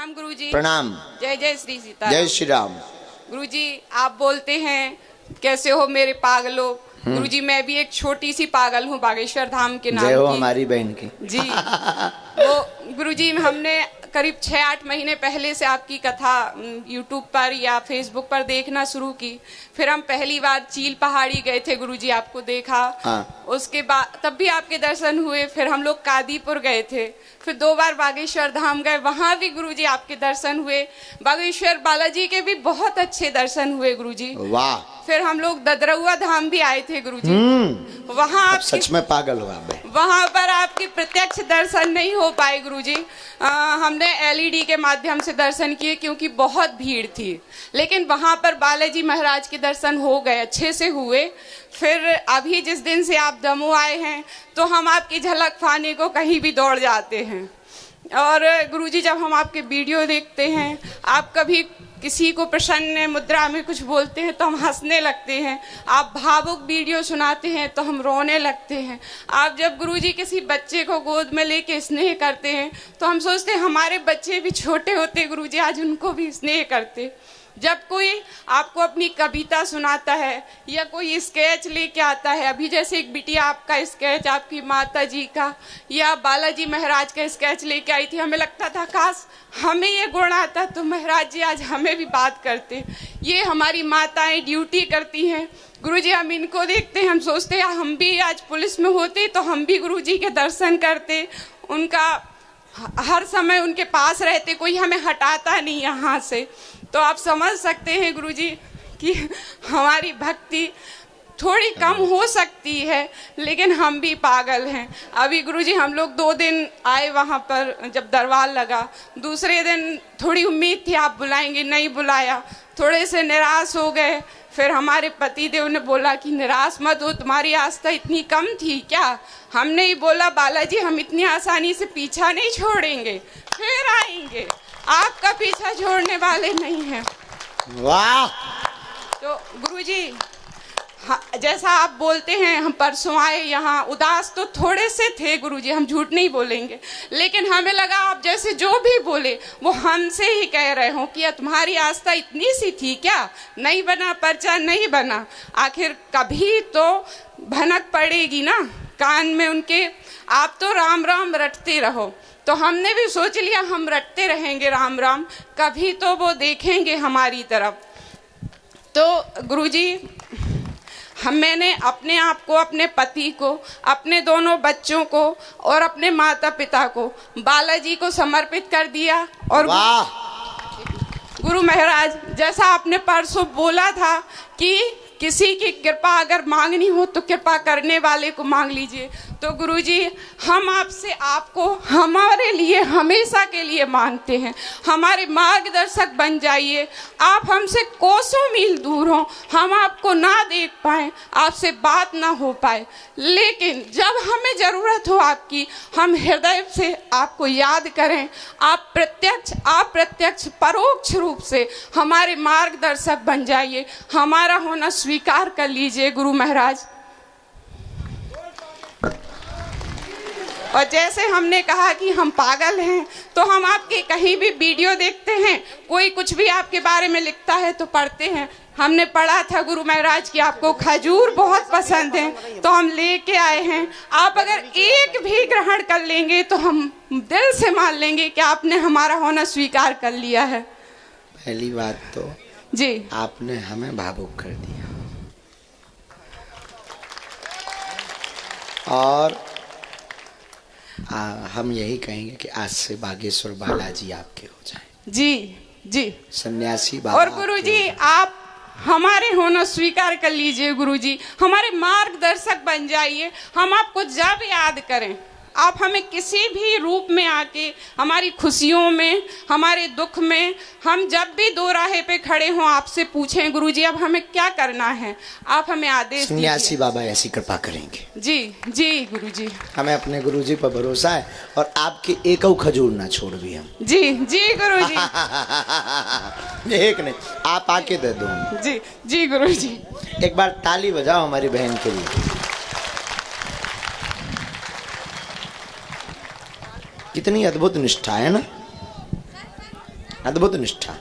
प्रणाम गुरुजी। प्रणाम। जय जय श्री सीता। जय श्री राम। गुरुजी आप बोलते हैं कैसे हो मेरे पागलों। गुरुजी मैं भी एक छोटी सी पागल हूँ बागेश्वर धाम के नाम जय हो की। हमारी बहन की। जी वो गुरुजी हमने करीब 6-8 महीने पहले से आपकी कथा यूट्यूब पर या फेसबुक पर देखना शुरू की। फिर हम पहली बार चील पहाड़ी गए थे गुरुजी, आपको देखा। हाँ। उसके बाद तब भी आपके दर्शन हुए। फिर हम लोग कादीपुर गए थे, फिर 2 बार बागेश्वर धाम गए, वहां भी गुरुजी आपके दर्शन हुए। बागेश्वर बालाजी के भी बहुत अच्छे दर्शन हुए गुरुजी। वाह। फिर हम लोग ददरउआ धाम भी आए थे गुरुजी। वहां आप सच में पागल हुआ मैं। वहां पर आपके प्रत्यक्ष दर्शन नहीं हो पाए गुरुजी। हमने एलईडी के माध्यम से दर्शन किए क्योंकि बहुत भीड़ थी, लेकिन वहां पर बालाजी महाराज के दर्शन हो गए, अच्छे से हुए। फिर अभी जिस दिन से आप दमोह आए हैं तो हम आपकी झलक पाने को कहीं भी दौड़ जाते हैं। और गुरुजी जब हम आपके वीडियो देखते हैं, आप कभी किसी को प्रसन्न मुद्रा में कुछ बोलते हैं तो हम हंसने लगते हैं, आप भावुक वीडियो सुनाते हैं तो हम रोने लगते हैं। आप जब गुरुजी किसी बच्चे को गोद में लेके स्नेह करते हैं तो हम सोचते हैं हमारे बच्चे भी छोटे होते गुरुजी, आज उनको भी स्नेह करते। जब कोई आपको अपनी कविता सुनाता है या कोई स्केच लेके आता है, अभी जैसे एक बिटिया आपका स्केच आपकी माता जी का या बालाजी महाराज का स्केच लेके आई थी, हमें लगता था काश हमें ये गुण आता तो महाराज जी आज हमें भी बात करते। ये हमारी माताएं ड्यूटी करती हैं गुरुजी, हम इनको देखते हैं, हम सोचते हैं हम भी आज पुलिस में होते तो हम भी गुरुजी के दर्शन करते, उनका हर समय उनके पास रहते, कोई हमें हटाता नहीं यहाँ से। तो आप समझ सकते हैं गुरुजी कि हमारी भक्ति थोड़ी कम हो सकती है, लेकिन हम भी पागल हैं। अभी गुरुजी हम लोग 2 दिन आए वहाँ पर, जब दरबार लगा, दूसरे दिन थोड़ी उम्मीद थी आप बुलाएंगे, नहीं बुलाया, थोड़े से निराश हो गए। फिर हमारे पति देव ने बोला कि निराश मत हो, तुम्हारी आस्था इतनी कम थी क्या। हमने ही बोला बालाजी हम इतनी आसानी से पीछा नहीं छोड़ेंगे, फिर आएंगे, आपका पीछा छोड़ने वाले नहीं हैं। वाह। तो गुरुजी जैसा आप बोलते हैं, हम परसों आए यहाँ, उदास तो थोड़े से थे गुरुजी, हम झूठ नहीं बोलेंगे, लेकिन हमें लगा आप जैसे जो भी बोले वो हमसे ही कह रहे हो कि तुम्हारी आस्था इतनी सी थी क्या, नहीं बना पर्चा, नहीं बना, आखिर कभी तो भनक पड़ेगी ना कान में उनके। आप तो राम राम रटते रहो, तो हमने भी सोच लिया हम रटते रहेंगे राम राम, कभी तो वो देखेंगे हमारी तरफ। तो गुरुजी मैंने अपने आप को, अपने पति को, अपने दोनों बच्चों को और अपने माता पिता को बालाजी को समर्पित कर दिया। और गुरु महाराज जैसा आपने परसों बोला था कि किसी की कृपा अगर मांगनी हो तो कृपा करने वाले को मांग लीजिए, तो गुरुजी हम आपसे आपको हमारे लिए हमेशा के लिए मांगते हैं, हमारे मार्गदर्शक बन जाइए। आप हमसे कोसों मील दूर हो, हम आपको ना देख पाए, आपसे बात ना हो पाए, लेकिन जब हमें ज़रूरत हो आपकी, हम हृदय से आपको याद करें। आप प्रत्यक्ष परोक्ष रूप से हमारे मार्गदर्शक बन जाइए, हमारा होना स्वीकार कर लीजिए गुरु महाराज। और जैसे हमने कहा कि हम पागल हैं, तो हम आपके कहीं भी वीडियो देखते हैं, कोई कुछ भी आपके बारे में लिखता है तो पढ़ते हैं। हमने पढ़ा था गुरु महाराज कि आपको खजूर बहुत पसंद है, तो हम लेके आए हैं। आप अगर एक भी ग्रहण कर लेंगे तो हम दिल से मान लेंगे कि आपने हमारा होना स्वीकार कर लिया है। पहली बात तो जी आपने हमें भावुक कर दिया, और हम यही कहेंगे कि आज से बागेश्वर बालाजी आपके हो जाएं। जी जी सन्यासी बाबा। और गुरुजी आप हमारे होना स्वीकार कर लीजिए गुरुजी, हमारे मार्गदर्शक बन जाइए। हम आपको जब याद करें, आप हमें किसी भी रूप में आके हमारी खुशियों में, हमारे दुख में, हम जब भी 2 राहे पे खड़े हों आपसे पूछें गुरुजी अब हमें क्या करना है, आप हमें आदेश दीजिए। सन्यासी बाबा ऐसी कृपा करेंगे। जी जी गुरुजी, हमें अपने गुरुजी पर भरोसा है, और आपकी एक खजूर ना छोड़ भी हम। जी जी गुरुजी। एक नहीं, आप आके दे दो। जी जी गुरुजी। एक बार ताली बजाओ हमारी बहन के लिए। कितनी अद्भुत निष्ठा है ना। अद्भुत निष्ठा।